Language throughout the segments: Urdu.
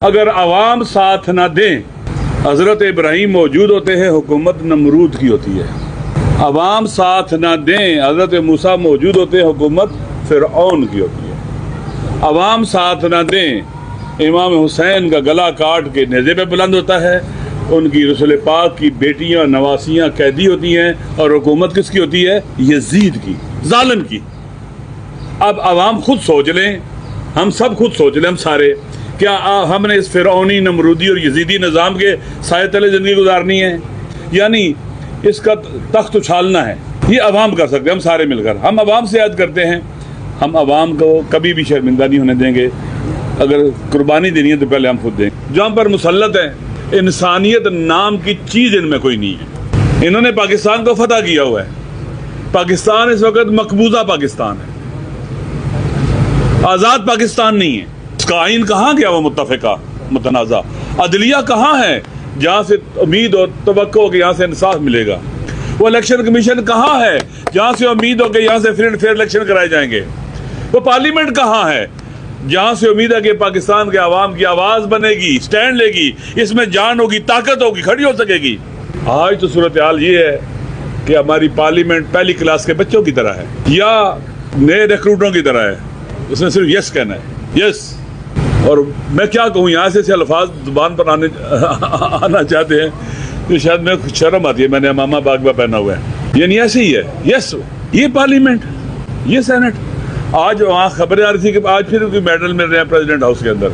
اگر عوام ساتھ نہ دیں، حضرت ابراہیم موجود ہوتے ہیں، حکومت نمرود کی ہوتی ہے۔ عوام ساتھ نہ دیں، حضرت موسیٰ موجود ہوتے ہیں، حکومت فرعون کی ہوتی ہے۔ عوام ساتھ نہ دیں، امام حسین کا گلا کاٹ کے نیزے پہ بلند ہوتا ہے، ان کی رسول پاک کی بیٹیاں نواسیاں قیدی ہوتی ہیں، اور حکومت کس کی ہوتی ہے؟ یزید کی، ظالم کی۔ اب عوام خود سوچ لیں، ہم سب خود سوچ لیں، ہم سارے، کیا ہم نے اس فرعونی نمرودی اور یزیدی نظام کے سائے تلے زندگی گزارنی ہے؟ یعنی اس کا تخت اچھالنا ہے؟ یہ عوام کر سکتے ہیں، ہم سارے مل کر۔ ہم عوام سے عہد کرتے ہیں، ہم عوام کو کبھی بھی شرمندہ نہیں ہونے دیں گے۔ اگر قربانی دینی ہے تو پہلے ہم خود دیں گے۔ جو ہم پر مسلط ہے، انسانیت نام کی چیز ان میں کوئی نہیں ہے۔ انہوں نے پاکستان کو فتح کیا ہوا ہے۔ پاکستان اس وقت مقبوضہ پاکستان ہے، آزاد پاکستان نہیں ہے۔ اس کا آئین کہاں گیا؟ وہ متفقہ متنازع عدلیہ کہاں ہے جہاں سے امید اور توقع ہو کہ یہاں سے انصاف ملے گا؟ وہ الیکشن کمیشن کہاں ہے جہاں سے امید ہو کہ یہاں سے فری فیئر الیکشن کرائے جائیں گے؟ وہ پارلیمنٹ کہاں ہے جہاں سے امید ہے کہ پاکستان کے عوام کی آواز بنے گی، سٹینڈ لے گی، اس میں جان ہوگی، طاقت ہوگی، کھڑی ہو سکے گی؟ آج تو صورتحال یہ ہے کہ ہماری پارلیمنٹ پہلی کلاس کے بچوں کی طرح ہے، یا نئے ریکروٹوں کی طرح ہے۔ اس نے صرف یس کہنا ہے، یس۔ اور میں کیا کہوں، یہاں سے الفاظ زبان پر آنا چاہتے ہیں تو شاید میں شرم آتی ہے، میں نے امامہ باغبہ پہنا ہوا ہے، یعنی ایسے ہی ہے، یس۔ یہ پارلیمنٹ، یہ سینٹ۔ آج وہاں خبریں آ رہی تھی کہ آج پھر کوئی میڈل مل رہے ہیں پریزیڈنٹ ہاؤس کے اندر،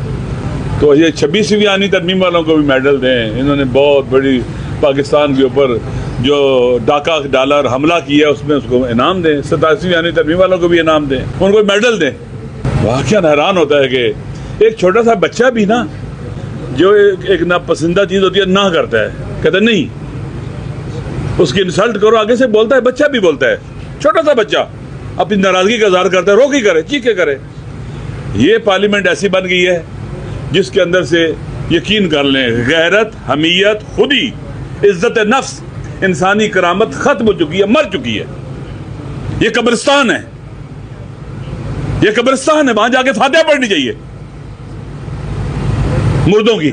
تو یہ 26ویں آئینی ترمیم والوں کو بھی میڈل دیں۔ انہوں نے بہت بڑی پاکستان کے اوپر جو ڈاکہ ڈالا اور حملہ کیا، اس میں اس کو انعام دیں۔ 27ویں آئینی ترمیم والوں کو بھی انعام دیں، ان کو میڈل دیں۔ واقعاً حیران ہوتا ہے کہ ایک چھوٹا سا بچہ بھی نا، جو ایک ناپسندہ چیز ہوتی ہے نہ کرتا ہے، کہتا ہے نہیں، اس کی انسلٹ کرو، آگے سے بولتا ہے، بچہ بھی بولتا ہے، چھوٹا سا بچہ اپنی ناراضگی کا اظہار کرتا ہے، رو کے کرے، چیخ کے کرے۔ یہ پارلیمنٹ ایسی بن گئی ہے جس کے اندر سے یقین کر لیں غیرت، حمیت، خودی، عزت نفس، انسانی کرامت ختم ہو چکی ہے، مر چکی ہے۔ یہ قبرستان ہے، یہ قبرستان ہے، وہاں جا کے فاتحہ پڑھنی چاہیے مردوں کی۔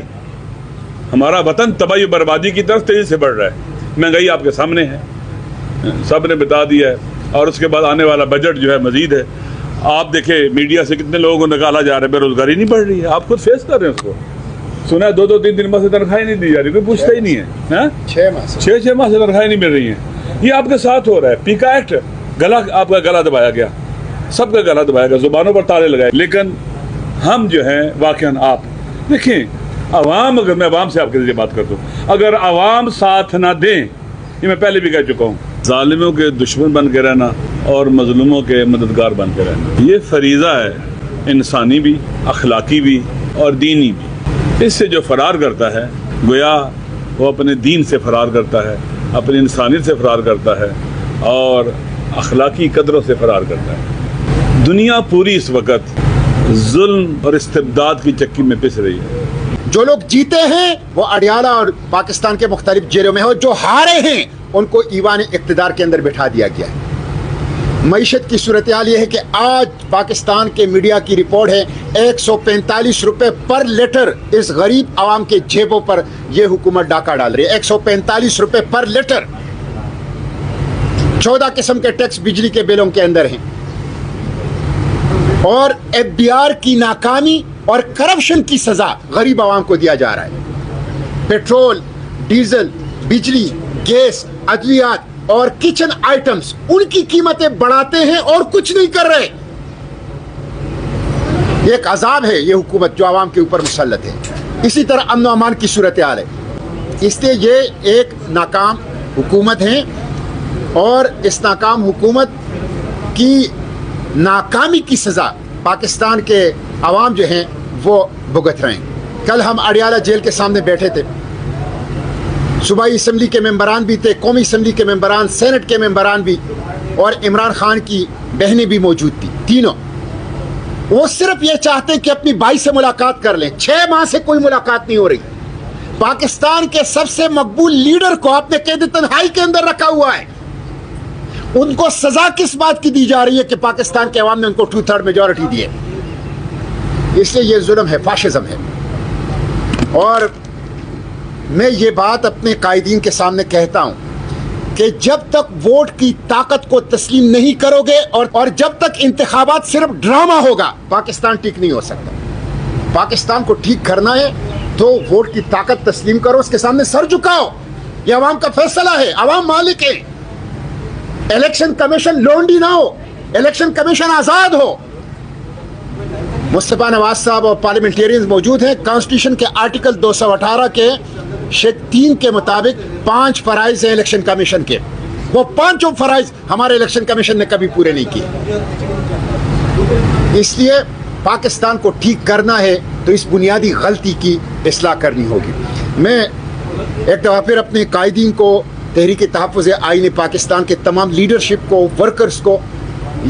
ہمارا وطن تباہی و بربادی کی طرف تیزی سے بڑھ رہا ہے، مہنگائی آپ کے سامنے ہے، سب نے بتا دیا ہے، اور اس کے بعد آنے والا بجٹ جو ہے مزید ہے۔ آپ دیکھیں میڈیا سے کتنے لوگوں کو نکالا جا رہا ہے، بے روزگاری نہیں بڑھ رہی ہے، آپ خود فیس کر رہے ہیں اس کو۔ سنا ہے 2-3 ماہ سے تنخواہیں نہیں دی جا رہی، کوئی پوچھتا ہی نہیں ہے۔ 6 ماہ سے تنخواہیں نہیں مل رہی ہیں۔ یہ آپ کے ساتھ ہو رہا ہے۔ پیکا ایکٹ، گلا، آپ کا گلا دبایا گیا، سب کا گلا دبایا گیا، زبانوں پر تالے لگائے۔ لیکن ہم جو ہیں واقعاً، آپ دیکھیں عوام، اگر میں عوام سے آپ کے ذریعے بات کرتا ہوں، اگر عوام ساتھ نہ دیں، یہ میں پہلے بھی کہہ چکا ہوں، ظالموں کے دشمن بن کے رہنا اور مظلوموں کے مددگار بن کے رہنا، یہ فریضہ ہے، انسانی بھی، اخلاقی بھی اور دینی بھی۔ اس سے جو فرار کرتا ہے، گویا وہ اپنے دین سے فرار کرتا ہے، اپنی انسانیت سے فرار کرتا ہے، اور اخلاقی قدروں سے فرار کرتا ہے۔ دنیا پوری اس وقت ظلم اور استبداد کی چکی میں پس رہی ہے۔ جو لوگ جیتے ہیں وہ اڈیالہ اور پاکستان کے مختلف جیلوں میں ہیں، اور جو ہارے ہیں ان کو ایوان اقتدار کے اندر بٹھا دیا گیا ہے۔ معیشت کی صورتحال یہ ہے کہ آج پاکستان کے میڈیا کی رپورٹ ہے 145 روپے پر لیٹر اس غریب عوام کے جیبوں پر یہ حکومت ڈاکہ ڈال رہی ہے۔ 145 روپے پر لیٹر۔ 14 قسم کے ٹیکس بجلی کے بلوں کے اندر ہیں، اور FBR کی ناکامی اور کرپشن کی سزا غریب عوام کو دیا جا رہا ہے۔ پیٹرول، ڈیزل، بجلی، گیس، ادویات اور کچن آئٹمز، ان کی قیمتیں بڑھاتے ہیں اور کچھ نہیں کر رہے۔ ایک عذاب ہے یہ حکومت جو عوام کے اوپر مسلط ہے۔ اسی طرح امن و امان کی صورتحال ہے، اس لیے یہ ایک ناکام حکومت ہے، اور اس ناکام حکومت کی ناکامی کی سزا پاکستان کے عوام جو ہیں وہ بھگت رہے ہیں۔ کل ہم اڈیالہ جیل کے سامنے بیٹھے تھے، صوبائی اسمبلی کے ممبران بھی تھے، قومی اسمبلی کے ممبران، سینٹ کے ممبران بھی، اور عمران خان کی بہنیں بھی موجود تھیں، تینوں۔ وہ صرف یہ چاہتے ہیں کہ اپنی بھائی سے ملاقات کر لیں۔ 6 ماہ سے کوئی ملاقات نہیں ہو رہی۔ پاکستان کے سب سے مقبول لیڈر کو آپ نے قید تنہائی کے اندر رکھا ہوا ہے۔ ان کو سزا کس بات کی دی جا رہی ہے کہ پاکستان کے عوام نے ان کو 2/3 میجورٹی دی ہے؟ اس لیے یہ ظلم ہے، فاشزم ہے۔ اور میں یہ بات اپنے قائدین کے سامنے کہتا ہوں کہ جب تک ووٹ کی طاقت کو تسلیم نہیں کرو گے اور جب تک انتخابات صرف ڈرامہ ہوگا، پاکستان ٹھیک نہیں ہو سکتا. پاکستان کو ٹھیک کرنا ہے تو ووٹ کی طاقت تسلیم کرو، اس کے سامنے سر جھکاؤ. یہ عوام کا فیصلہ ہے، عوام مالک ہے. الیکشن کمیشن لونڈی نہ ہو، الیکشن کمیشن آزاد ہو. مصطفیٰ نواز صاحب اور پارلیمنٹیرینز موجود ہیں. کانسٹیٹیوشن کے آرٹیکل 218 کے شیک 3 کے مطابق 5 فرائض ہیں الیکشن کمیشن کے. وہ 5 فرائض ہمارے الیکشن کمیشن نے کبھی پورے نہیں کیے. اس لیے پاکستان کو ٹھیک کرنا ہے تو اس بنیادی غلطی کی اصلاح کرنی ہوگی. میں ایک دفعہ پھر اپنے قائدین کو، تحریک تحفظ آئین پاکستان کے تمام لیڈرشپ کو، ورکرز کو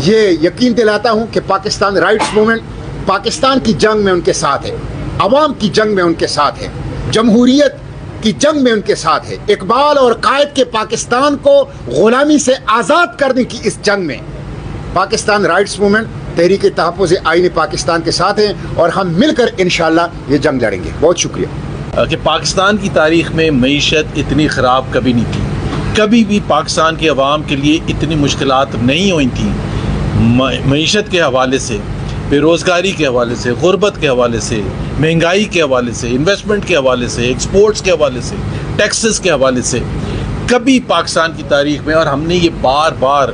یہ یقین دلاتا ہوں کہ پاکستان رائٹس موومنٹ پاکستان کی جنگ میں ان کے ساتھ ہے، عوام کی جنگ میں ان کے ساتھ ہے، جمہوریت کی جنگ میں ان کے ساتھ ہے. اقبال اور قائد کے پاکستان کو غلامی سے آزاد کرنے کی اس جنگ میں پاکستان رائٹس موومنٹ، تحریک تحفظ آئین پاکستان کے ساتھ ہیں اور ہم مل کر انشاءاللہ یہ جنگ لڑیں گے. بہت شکریہ. کہ پاکستان کی تاریخ میں معیشت اتنی خراب کبھی نہیں تھی. کبھی بھی پاکستان کے عوام کے لیے اتنی مشکلات نہیں ہوئی تھیں. معیشت کے حوالے سے، بے روزگاری کے حوالے سے، غربت کے حوالے سے، مہنگائی کے حوالے سے، انویسٹمنٹ کے حوالے سے، ایکسپورٹس کے حوالے سے، ٹیکسز کے حوالے سے کبھی پاکستان کی تاریخ میں. اور ہم نے یہ بار بار،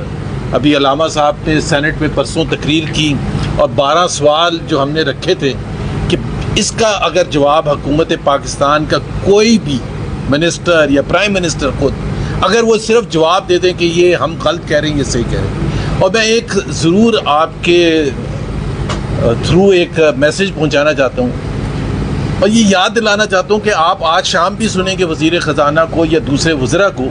ابھی علامہ صاحب نے سینٹ میں پرسوں تقریر کی اور 12 سوال جو ہم نے رکھے تھے کہ اس کا اگر جواب حکومت پاکستان کا کوئی بھی منسٹر یا پرائم منسٹر خود اگر وہ صرف جواب دے دیں کہ یہ ہم غلط کہہ رہے ہیں، یہ صحیح کہہ رہے ہیں. اور میں ایک ضرور آپ کے تھرو ایک میسیج پہنچانا چاہتا ہوں اور یہ یاد دلانا چاہتا ہوں کہ آپ آج شام بھی سنیں گے وزیر خزانہ کو یا دوسرے وزراء کو،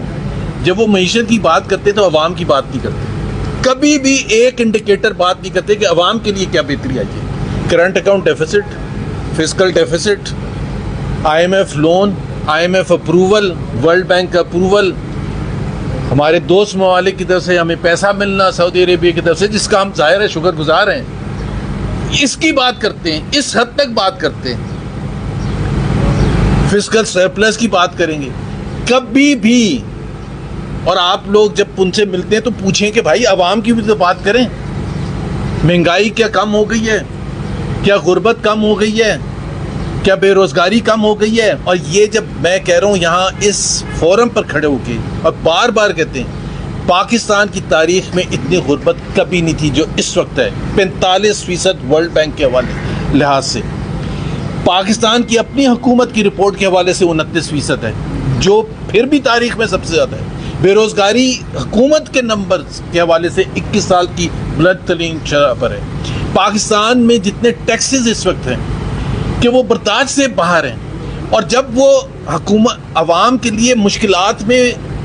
جب وہ معیشت کی بات کرتے تو عوام کی بات نہیں کرتے. کبھی بھی ایک انڈیکیٹر بات نہیں کرتے کہ عوام کے لیے کیا بہتری آئی ہے. Current account deficit, fiscal deficits, IMF loan, IMF approval, world bank کا اپروول، ہمارے دوست ممالک کی طرف سے ہمیں پیسہ ملنا، سعودی عربیہ کی طرف سے، جس کا ہم ظاہر ہے شکر گزار ہیں. اس کی بات کرتے ہیں، اس حد تک بات کرتے ہیں. فسکل سرپلس کی بات کریں گے کبھی بھی. اور آپ لوگ جب ان سے ملتے ہیں تو پوچھیں کہ بھائی عوام کی بھی تو بات کریں. مہنگائی کیا کم ہو گئی ہے؟ کیا غربت کم ہو گئی ہے؟ کیا بے روزگاری کم ہو گئی ہے؟ اور یہ جب میں کہہ رہا ہوں یہاں اس فورم پر کھڑے ہو کے اور بار بار کہتے ہیں پاکستان کی تاریخ میں اتنی غربت کبھی نہیں تھی جو اس وقت ہے. 45% ورلڈ بینک کے حوالے لحاظ سے. پاکستان کی اپنی حکومت کی رپورٹ کے حوالے سے 29% ہے، جو پھر بھی تاریخ میں سب سے زیادہ ہے. بے روزگاری حکومت کے نمبر کے حوالے سے 21 سال کی بلند ترین شرح پر ہے. پاکستان میں جتنے ٹیکسز اس وقت ہیں کہ وہ برداشت سے باہر ہیں. اور جب وہ حکومت عوام کے لیے مشکلات میں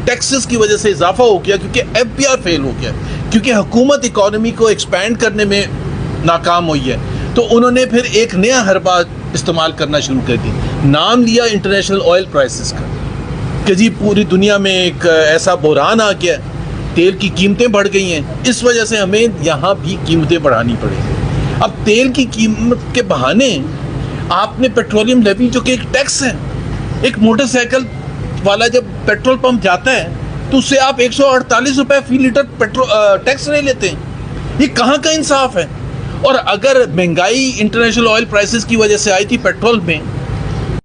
ٹیکسز کی وجہ سے اضافہ ہو گیا کیونکہ FBR فیل ہو گیا، کیونکہ حکومت اکانومی کو ایکسپینڈ کرنے میں ناکام ہوئی ہے، تو انہوں نے پھر ایک نیا حربہ استعمال کرنا شروع کر دی. نام لیا انٹرنیشنل آئل پرائسز کا کہ جی پوری دنیا میں ایک ایسا بحران آ گیا، تیل کی قیمتیں بڑھ گئی ہیں، اس وجہ سے ہمیں یہاں بھی قیمتیں بڑھانی پڑیں گی. اب تیل کی قیمت کے بہانے آپ نے پیٹرولیم لیوی جو کہ ایک ٹیکس ہے، ایک موٹر سائیکل والا جب پیٹرول پمپ جاتا ہے تو اس سے آپ 148 روپے فی لیٹر ٹیکس لے لیتے ہیں. یہ کہاں کا انصاف ہے؟ اور اگر مہنگائی انٹرنیشنل آئل پرائسز کی وجہ سے آئی تھی پیٹرول میں